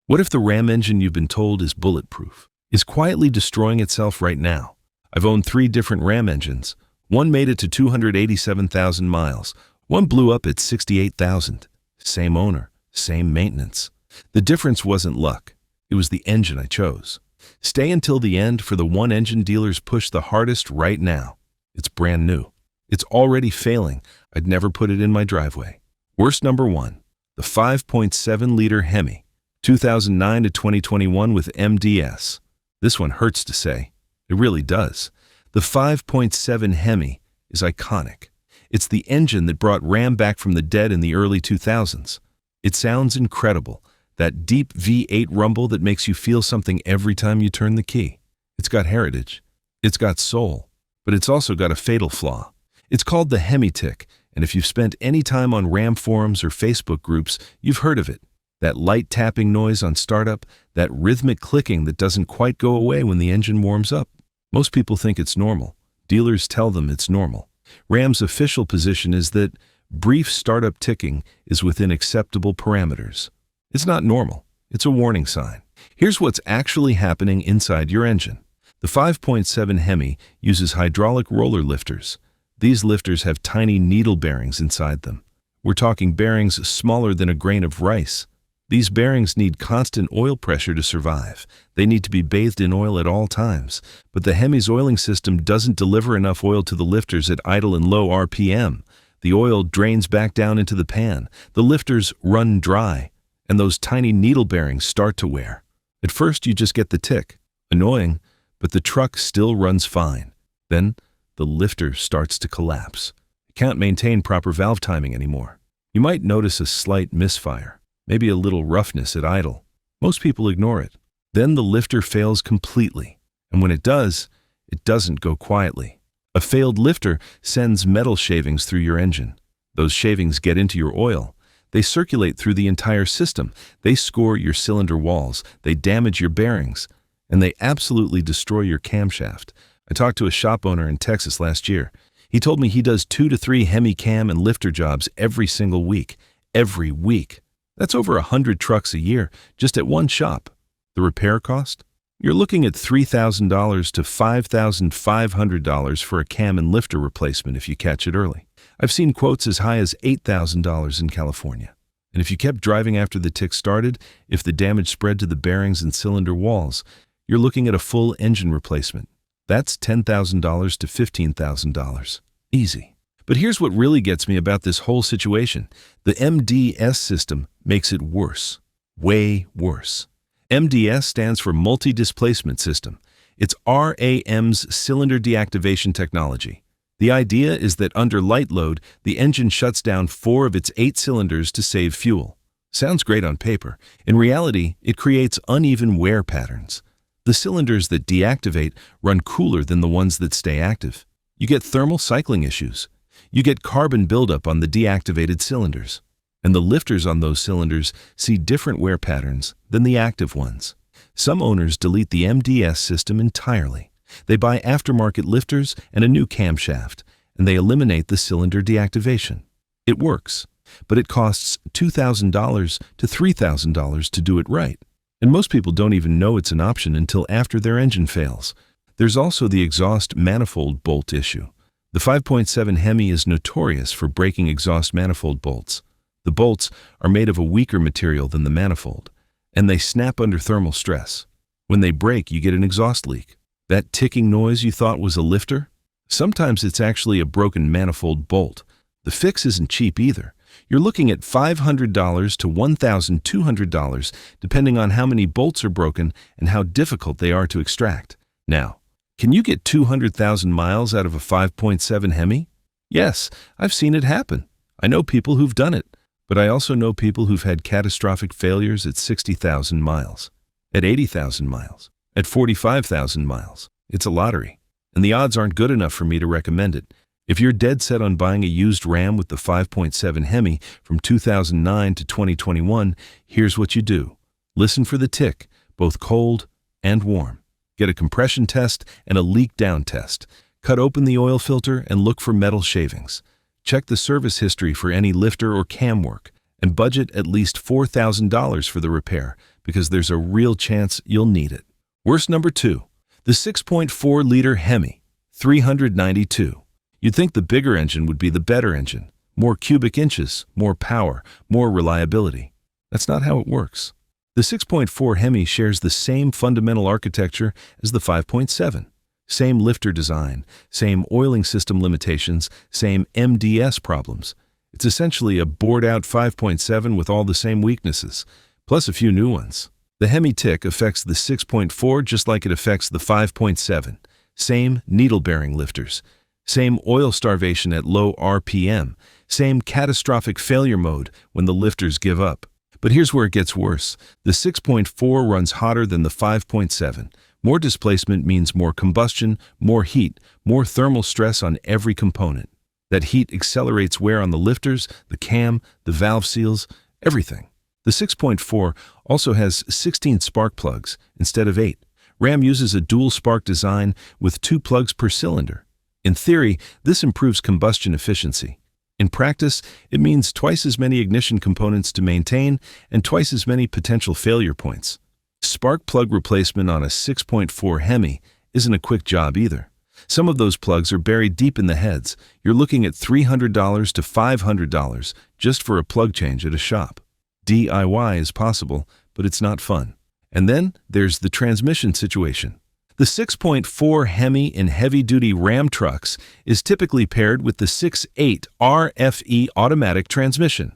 What if the Ram engine you've been told is bulletproof is quietly destroying itself right now? I've owned 3 different Ram engines. One made it to 287,000 miles. One blew up at 68,000. Same owner, same maintenance. The difference wasn't luck. It was the engine I chose. Stay until the end, for the one engine dealers push the hardest right now. It's brand new. It's already failing. I'd never put it in my driveway. Worst number 1, the 5.7-liter Hemi, 2009 to 2021 with MDS. This one hurts to say. It really does. The 5.7 Hemi is iconic. It's the engine that brought Ram back from the dead in the early 2000s. It sounds incredible, that deep V8 rumble that makes you feel something every time you turn the key. It's got heritage. It's got soul. But it's also got a fatal flaw. It's called the Hemi tick, and if you've spent any time on Ram forums or Facebook groups, you've heard of it. That light tapping noise on startup, that rhythmic clicking that doesn't quite go away when the engine warms up. Most people think it's normal. Dealers tell them it's normal. Ram's official position is that brief startup ticking is within acceptable parameters. It's not normal. It's a warning sign. Here's what's actually happening inside your engine. The 5.7 Hemi uses hydraulic roller lifters. These lifters have tiny needle bearings inside them. We're talking bearings smaller than a grain of rice. These bearings need constant oil pressure to survive. They need to be bathed in oil at all times. But the Hemi's oiling system doesn't deliver enough oil to the lifters at idle and low RPM. The oil drains back down into the pan. The lifters run dry, and those tiny needle bearings start to wear. At first, you just get the tick. Annoying, but the truck still runs fine. Then, the lifter starts to collapse. It can't maintain proper valve timing anymore. You might notice a slight misfire. Maybe a little roughness at idle. Most people ignore it. Then the lifter fails completely. And when it does, it doesn't go quietly. A failed lifter sends metal shavings through your engine. Those shavings get into your oil. They circulate through the entire system. They score your cylinder walls. They damage your bearings. And they absolutely destroy your camshaft. I talked to a shop owner in Texas last year. He told me he does 2 to 3 Hemi cam and lifter jobs every single week. Every week. That's over 100 trucks a year, just at one shop. The repair cost? You're looking at $3,000 to $5,500 for a cam and lifter replacement if you catch it early. I've seen quotes as high as $8,000 in California. And if you kept driving after the tick started, if the damage spread to the bearings and cylinder walls, you're looking at a full engine replacement. That's $10,000 to $15,000. Easy. But here's what really gets me about this whole situation. The MDS system makes it worse. Way worse. MDS stands for Multi-Displacement System. It's RAM's cylinder deactivation technology. The idea is that under light load, the engine shuts down 4 of its 8 cylinders to save fuel. Sounds great on paper. In reality, it creates uneven wear patterns. The cylinders that deactivate run cooler than the ones that stay active. You get thermal cycling issues. You get carbon buildup on the deactivated cylinders. And the lifters on those cylinders see different wear patterns than the active ones. Some owners delete the MDS system entirely. They buy aftermarket lifters and a new camshaft, and they eliminate the cylinder deactivation. It works, but it costs $2,000 to $3,000 to do it right. And most people don't even know it's an option until after their engine fails. There's also the exhaust manifold bolt issue. The 5.7 Hemi is notorious for breaking exhaust manifold bolts. The bolts are made of a weaker material than the manifold, and they snap under thermal stress. When they break, you get an exhaust leak. That ticking noise you thought was a lifter? Sometimes it's actually a broken manifold bolt. The fix isn't cheap either. You're looking at $500 to $1,200, depending on how many bolts are broken and how difficult they are to extract. Now, can you get 200,000 miles out of a 5.7 Hemi? Yes, I've seen it happen. I know people who've done it, but I also know people who've had catastrophic failures at 60,000 miles, at 80,000 miles, at 45,000 miles. It's a lottery, and the odds aren't good enough for me to recommend it. If you're dead set on buying a used Ram with the 5.7 Hemi from 2009 to 2021, here's what you do. Listen for the tick, both cold and warm. Get a compression test and a leak down test. Cut open the oil filter and look for metal shavings. Check the service history for any lifter or cam work, and budget at least $4,000 for the repair, because there's a real chance you'll need it. Worst number 2. The 6.4-liter Hemi, 392. You'd think the bigger engine would be the better engine. More cubic inches, more power, more reliability. That's not how it works. The 6.4 Hemi shares the same fundamental architecture as the 5.7. Same lifter design, same oiling system limitations, same MDS problems. It's essentially a bored-out 5.7 with all the same weaknesses, plus a few new ones. The Hemi tick affects the 6.4 just like it affects the 5.7. Same needle-bearing lifters, same oil starvation at low RPM, same catastrophic failure mode when the lifters give up. But here's where it gets worse. The 6.4 runs hotter than the 5.7. More displacement means more combustion, more heat, more thermal stress on every component. That heat accelerates wear on the lifters, the cam, the valve seals, everything. The 6.4 also has 16 spark plugs instead of 8. Ram uses a dual spark design with 2 plugs per cylinder. In theory, this improves combustion efficiency. In practice, it means twice as many ignition components to maintain and twice as many potential failure points. Spark plug replacement on a 6.4 Hemi isn't a quick job either. Some of those plugs are buried deep in the heads. You're looking at $300 to $500 just for a plug change at a shop. DIY is possible, but it's not fun. And then there's the transmission situation. The 6.4 Hemi in heavy-duty Ram trucks is typically paired with the 6.8 RFE automatic transmission.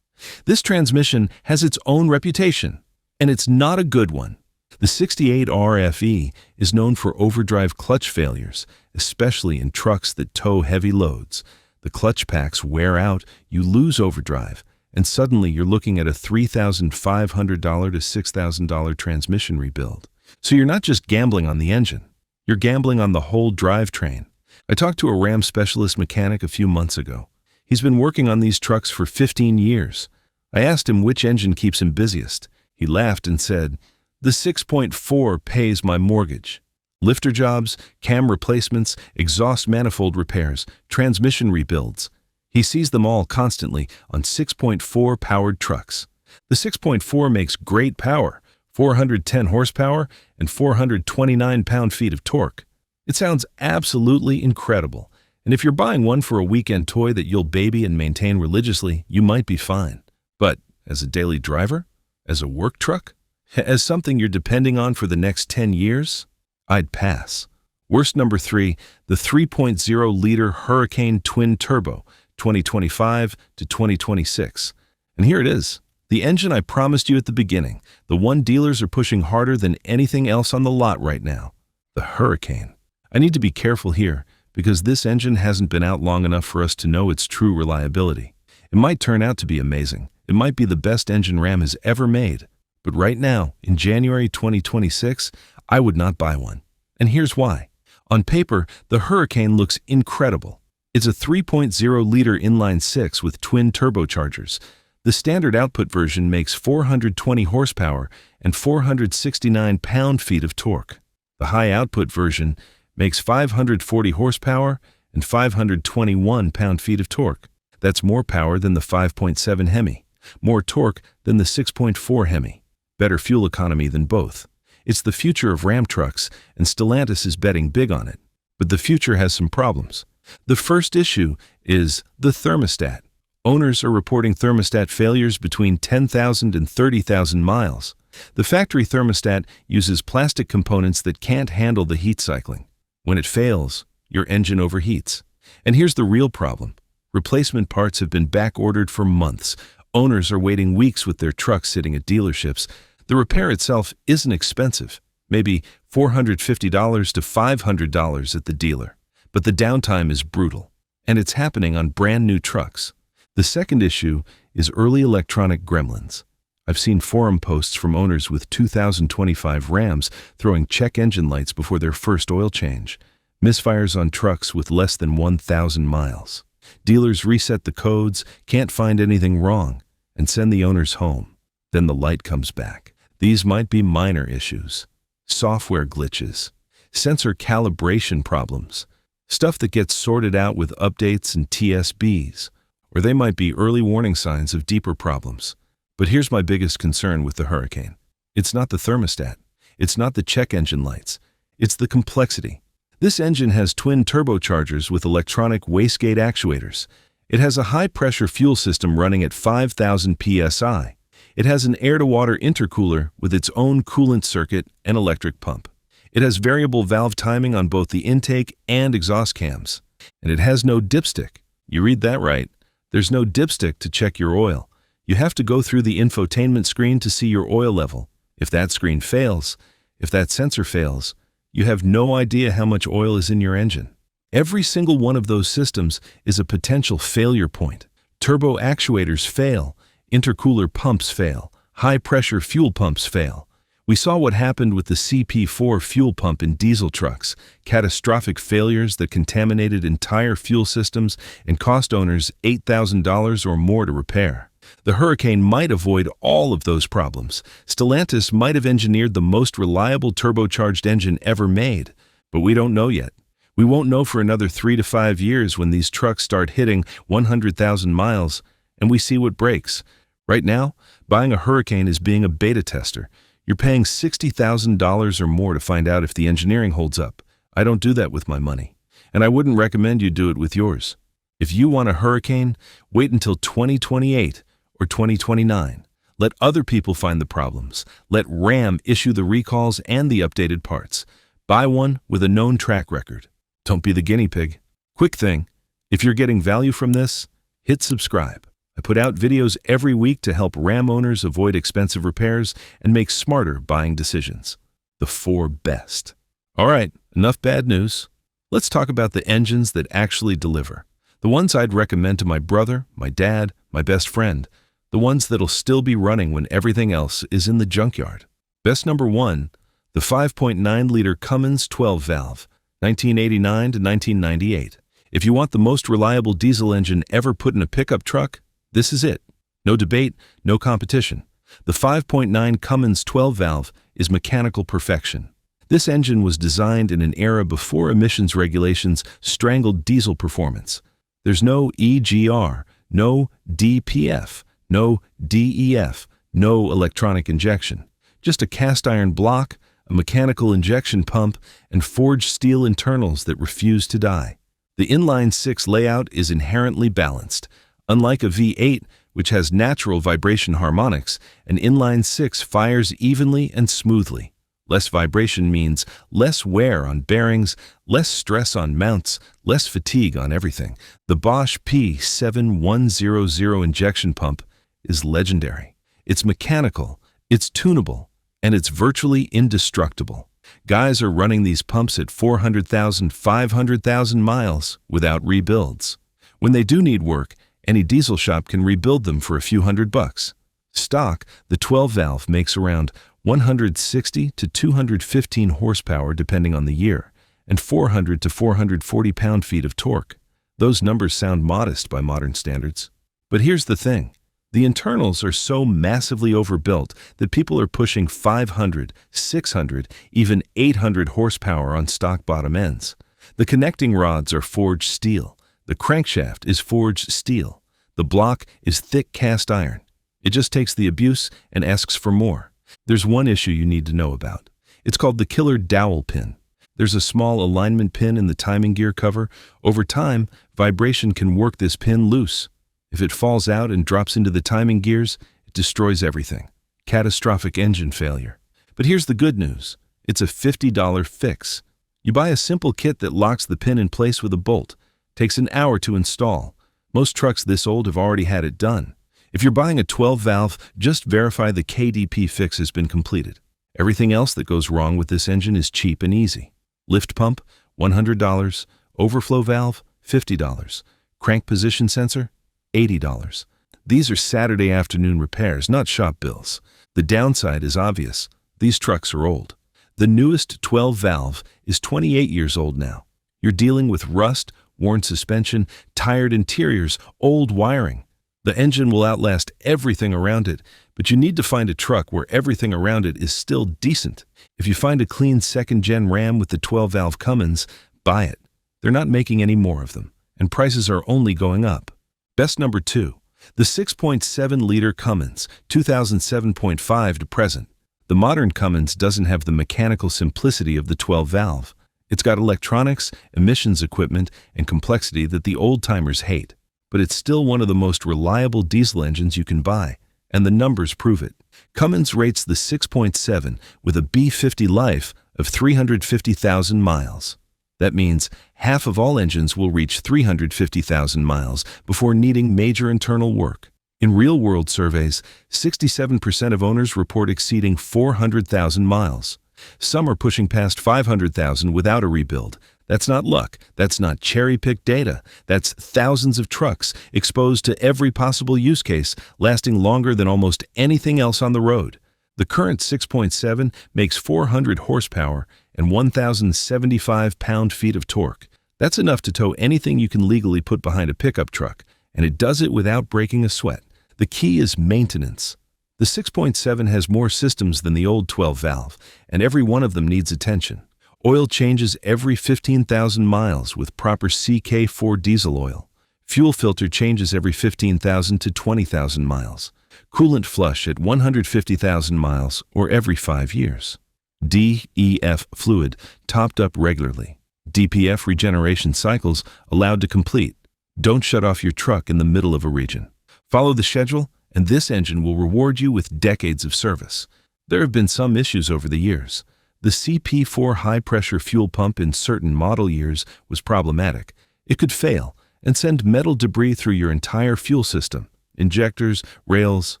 This transmission has its own reputation, and it's not a good one. The 68 RFE is known for overdrive clutch failures, especially in trucks that tow heavy loads. The clutch packs wear out, you lose overdrive, and suddenly you're looking at a $3,500 to $6,000 transmission rebuild. So you're not just gambling on the engine, you're gambling on the whole drivetrain. I talked to a Ram specialist mechanic a few months ago. He's been working on these trucks for 15 years. I asked him which engine keeps him busiest. He laughed and said, "The 6.4 pays my mortgage. Lifter jobs, cam replacements, exhaust manifold repairs, transmission rebuilds. He sees them all constantly on 6.4 powered trucks. The 6.4 makes great power, 410 horsepower and 429 pound-feet of torque. It sounds absolutely incredible, and if you're buying one for a weekend toy that you'll baby and maintain religiously, you might be fine. But as a daily driver? As a work truck? As something you're depending on for the next 10 years? I'd pass." Worst number 3, the 3.0-liter Hurricane Twin Turbo, 2025 to 2026. And here it is. The engine I promised you at the beginning, the one dealers are pushing harder than anything else on the lot right now. The Hurricane. I need to be careful here, because this engine hasn't been out long enough for us to know its true reliability. It might turn out to be amazing. It might be the best engine Ram has ever made. But right now, in January 2026, I would not buy one. And here's why. On paper, the Hurricane looks incredible. It's a 3.0-liter inline-6 with twin turbochargers. The standard output version makes 420 horsepower and 469 pound-feet of torque. The high output version makes 540 horsepower and 521 pound-feet of torque. That's more power than the 5.7 Hemi, more torque than the 6.4 Hemi, better fuel economy than both. It's the future of Ram trucks, and Stellantis is betting big on it. But the future has some problems. The first issue is the thermostat. Owners are reporting thermostat failures between 10,000 and 30,000 miles. The factory thermostat uses plastic components that can't handle the heat cycling. When it fails, your engine overheats. And here's the real problem. Replacement parts have been back-ordered for months. Owners are waiting weeks with their trucks sitting at dealerships. The repair itself isn't expensive, maybe $450 to $500 at the dealer. But the downtime is brutal, and it's happening on brand-new trucks. The second issue is early electronic gremlins. I've seen forum posts from owners with 2025 Rams throwing check engine lights before their first oil change. Misfires on trucks with less than 1,000 miles. Dealers reset the codes, can't find anything wrong, and send the owners home. Then the light comes back. These might be minor issues. Software glitches. Sensor calibration problems. Stuff that gets sorted out with updates and TSBs. Or they might be early warning signs of deeper problems. But here's my biggest concern with the Hurricane. It's not the thermostat. It's not the check engine lights. It's the complexity. This engine has twin turbochargers with electronic wastegate actuators. It has a high-pressure fuel system running at 5,000 psi. It has an air-to-water intercooler with its own coolant circuit and electric pump. It has variable valve timing on both the intake and exhaust cams. And it has no dipstick. You read that right. There's no dipstick to check your oil. You have to go through the infotainment screen to see your oil level. If that screen fails, if that sensor fails, you have no idea how much oil is in your engine. Every single one of those systems is a potential failure point. Turbo actuators fail, intercooler pumps fail, high-pressure fuel pumps fail. We saw what happened with the CP4 fuel pump in diesel trucks, catastrophic failures that contaminated entire fuel systems and cost owners $8,000 or more to repair. The Hurricane might avoid all of those problems. Stellantis might have engineered the most reliable turbocharged engine ever made, but we don't know yet. We won't know for another 3 to 5 years when these trucks start hitting 100,000 miles and we see what breaks. Right now, buying a Hurricane is being a beta tester. You're paying $60,000 or more to find out if the engineering holds up. I don't do that with my money, and I wouldn't recommend you do it with yours. If you want a Hurricane, wait until 2028 or 2029. Let other people find the problems. Let Ram issue the recalls and the updated parts. Buy one with a known track record. Don't be the guinea pig. Quick thing, if you're getting value from this, hit subscribe. I put out videos every week to help Ram owners avoid expensive repairs and make smarter buying decisions. The 4 best. All right, enough bad news. Let's talk about the engines that actually deliver. The ones I'd recommend to my brother, my dad, my best friend. The ones that'll still be running when everything else is in the junkyard. Best number 1, the 5.9-liter Cummins 12-valve, 1989 to 1998. If you want the most reliable diesel engine ever put in a pickup truck, this is it. No debate, no competition. The 5.9 Cummins 12-valve is mechanical perfection. This engine was designed in an era before emissions regulations strangled diesel performance. There's no EGR, no DPF, no DEF, no electronic injection. Just a cast iron block, a mechanical injection pump, and forged steel internals that refuse to die. The inline-6 layout is inherently balanced. Unlike a V8, which has natural vibration harmonics, an inline-6 fires evenly and smoothly. Less vibration means less wear on bearings, less stress on mounts, less fatigue on everything. The Bosch P7100 injection pump is legendary. It's mechanical, it's tunable, and it's virtually indestructible. Guys are running these pumps at 400,000, 500,000 miles without rebuilds. When they do need work, any diesel shop can rebuild them for a few $100. Stock, the 12-valve makes around 160 to 215 horsepower depending on the year, and 400 to 440 pound-feet of torque. Those numbers sound modest by modern standards. But here's the thing. The internals are so massively overbuilt that people are pushing 500, 600, even 800 horsepower on stock bottom ends. The connecting rods are forged steel. The crankshaft is forged steel. The block is thick cast iron. It just takes the abuse and asks for more. There's one issue you need to know about. It's called the killer dowel pin. There's a small alignment pin in the timing gear cover. Over time, vibration can work this pin loose. If it falls out and drops into the timing gears, it destroys everything. Catastrophic engine failure. But here's the good news. It's a $50 fix. You buy a simple kit that locks the pin in place with a bolt. Takes an hour to install. Most trucks this old have already had it done. If you're buying a 12-valve, just verify the KDP fix has been completed. Everything else that goes wrong with this engine is cheap and easy. Lift pump, $100. Overflow valve, $50. Crank position sensor, $80. These are Saturday afternoon repairs, not shop bills. The downside is obvious. These trucks are old. The newest 12-valve is 28 years old now. You're dealing with rust, worn suspension, tired interiors, old wiring. The engine will outlast everything around it, but you need to find a truck where everything around it is still decent. If you find a clean second-gen Ram with the 12-valve Cummins, buy it. They're not making any more of them, and prices are only going up. Best number 2, the 6.7-liter Cummins, 2007.5 to present. The modern Cummins doesn't have the mechanical simplicity of the 12-valve. It's got electronics, emissions equipment, and complexity that the old-timers hate. But it's still one of the most reliable diesel engines you can buy, and the numbers prove it. Cummins rates the 6.7 with a B50 life of 350,000 miles. That means half of all engines will reach 350,000 miles before needing major internal work. In real-world surveys, 67% of owners report exceeding 400,000 miles. Some are pushing past 500,000 without a rebuild. That's not luck. That's not cherry-picked data. That's thousands of trucks exposed to every possible use case, lasting longer than almost anything else on the road. The current 6.7 makes 400 horsepower and 1,075 pound-feet of torque. That's enough to tow anything you can legally put behind a pickup truck, and it does it without breaking a sweat. The key is maintenance. The 6.7 has more systems than the old 12-valve, and every one of them needs attention. Oil changes every 15,000 miles with proper CK4 diesel oil. Fuel filter changes every 15,000 to 20,000 miles. Coolant flush at 150,000 miles or every 5 years. DEF fluid topped up regularly. DPF regeneration cycles allowed to complete. Don't shut off your truck in the middle of a region. Follow the schedule, and this engine will reward you with decades of service. There have been some issues over the years. The CP4 high-pressure fuel pump in certain model years was problematic. It could fail and send metal debris through your entire fuel system, injectors, rails,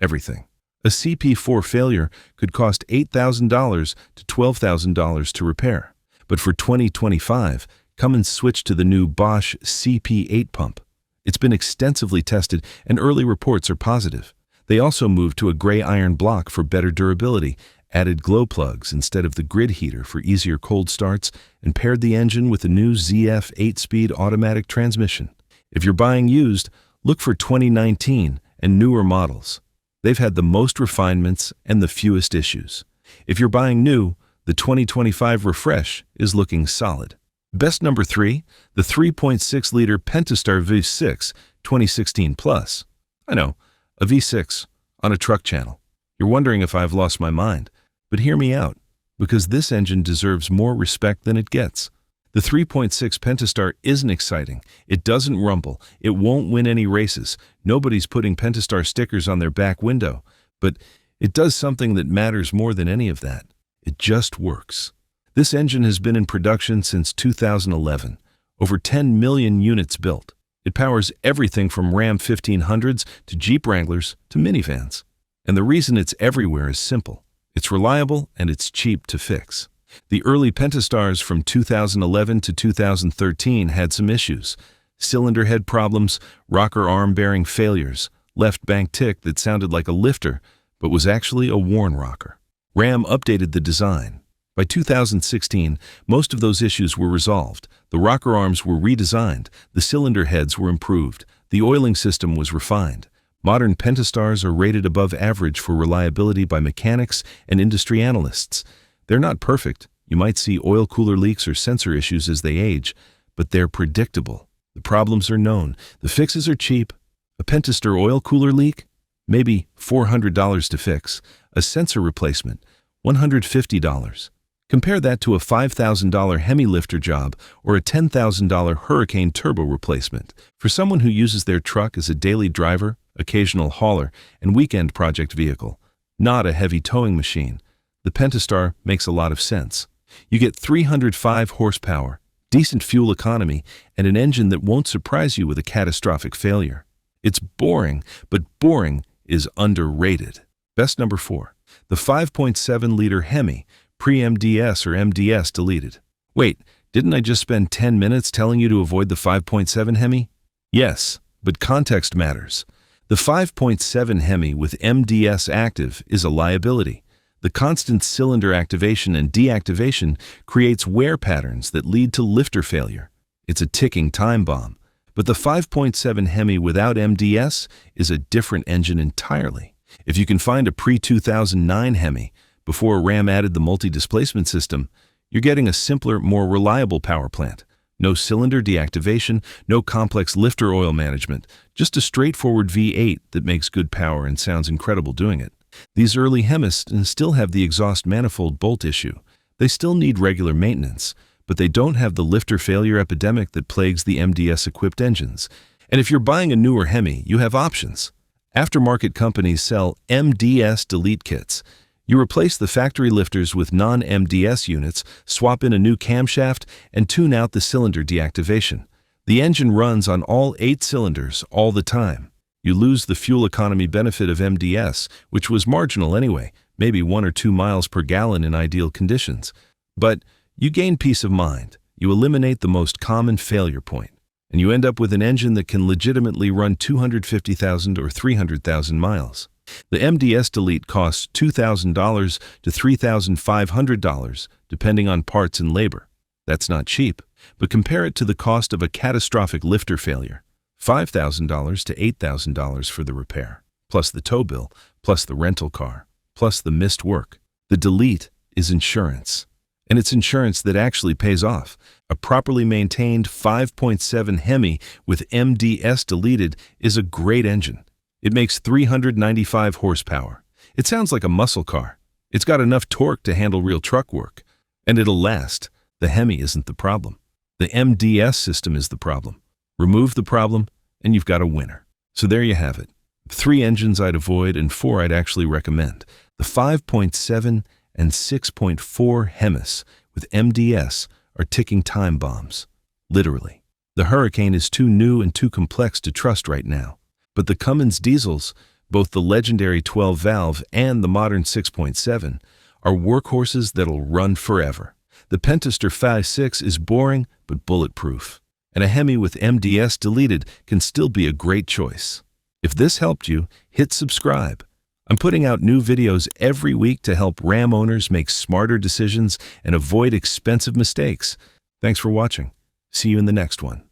everything. A CP4 failure could cost $8,000 to $12,000 to repair. But for 2025, Cummins switched to the new Bosch CP8 pump. It's been extensively tested, and early reports are positive. They also moved to a gray iron block for better durability, added glow plugs instead of the grid heater for easier cold starts, and paired the engine with a new ZF 8-speed automatic transmission. If you're buying used, look for 2019 and newer models. They've had the most refinements and the fewest issues. If you're buying new, the 2025 refresh is looking solid. Best number 3, the 3.6-liter Pentastar V6 2016 Plus. I know, a V6 on a truck channel. You're wondering if I've lost my mind, but hear me out, because this engine deserves more respect than it gets. The 3.6 Pentastar isn't exciting. It doesn't rumble. It won't win any races. Nobody's putting Pentastar stickers on their back window. But it does something that matters more than any of that. It just works. This engine has been in production since 2011. Over 10 million units built. It powers everything from Ram 1500s to Jeep Wranglers to minivans. And the reason it's everywhere is simple. It's reliable and it's cheap to fix. The early Pentastars from 2011 to 2013 had some issues. Cylinder head problems, rocker arm bearing failures, left bank tick that sounded like a lifter, but was actually a worn rocker. Ram updated the design. By 2016, most of those issues were resolved. The rocker arms were redesigned, the cylinder heads were improved, the oiling system was refined. Modern Pentastars are rated above average for reliability by mechanics and industry analysts. They're not perfect. You might see oil cooler leaks or sensor issues as they age, but they're predictable. The problems are known. The fixes are cheap. A Pentastar oil cooler leak? Maybe $400 to fix. A sensor replacement? $150. Compare that to a $5,000 Hemi lifter job or a $10,000 Hurricane turbo replacement. For someone who uses their truck as a daily driver, occasional hauler, and weekend project vehicle, not a heavy towing machine, the Pentastar makes a lot of sense. You get 305 horsepower, decent fuel economy, and an engine that won't surprise you with a catastrophic failure. It's boring, but boring is underrated. Best number 4, the 5.7-liter Hemi, pre-MDS or MDS deleted. Wait, didn't I just spend 10 minutes telling you to avoid the 5.7 Hemi? Yes, but context matters. The 5.7 Hemi with MDS active is a liability. The constant cylinder activation and deactivation creates wear patterns that lead to lifter failure. It's a ticking time bomb. But the 5.7 Hemi without MDS is a different engine entirely. If you can find a pre-2009 Hemi, before Ram added the multi-displacement system, you're getting a simpler, more reliable power plant. No cylinder deactivation, no complex lifter oil management, just a straightforward V8 that makes good power and sounds incredible doing it. These early Hemis still have the exhaust manifold bolt issue. They still need regular maintenance, but they don't have the lifter failure epidemic that plagues the MDS-equipped engines. And if you're buying a newer Hemi, you have options. Aftermarket companies sell MDS delete kits. You replace the factory lifters with non-MDS units, swap in a new camshaft, and tune out the cylinder deactivation. The engine runs on all 8 cylinders all the time. You lose the fuel economy benefit of MDS, which was marginal anyway, maybe 1 or 2 miles per gallon in ideal conditions. But you gain peace of mind. You eliminate the most common failure point, and you end up with an engine that can legitimately run 250,000 or 300,000 miles. The MDS delete costs $2,000 to $3,500, depending on parts and labor. That's not cheap, but compare it to the cost of a catastrophic lifter failure. $5,000 to $8,000 for the repair, plus the tow bill, plus the rental car, plus the missed work. The delete is insurance, and it's insurance that actually pays off. A properly maintained 5.7 Hemi with MDS deleted is a great engine. It makes 395 horsepower. It sounds like a muscle car. It's got enough torque to handle real truck work, and it'll last. The Hemi isn't the problem. The MDS system is the problem. Remove the problem, and you've got a winner. So there you have it. 3 engines I'd avoid and 4 I'd actually recommend. The 5.7 and 6.4 Hemis with MDS are ticking time bombs. Literally. The Hurricane is too new and too complex to trust right now. But the Cummins diesels, both the legendary 12-valve and the modern 6.7, are workhorses that'll run forever. The Pentastar 5.6 is boring but bulletproof, and a Hemi with MDS deleted can still be a great choice. If this helped you, hit subscribe. I'm putting out new videos every week to help Ram owners make smarter decisions and avoid expensive mistakes. Thanks for watching. See you in the next one.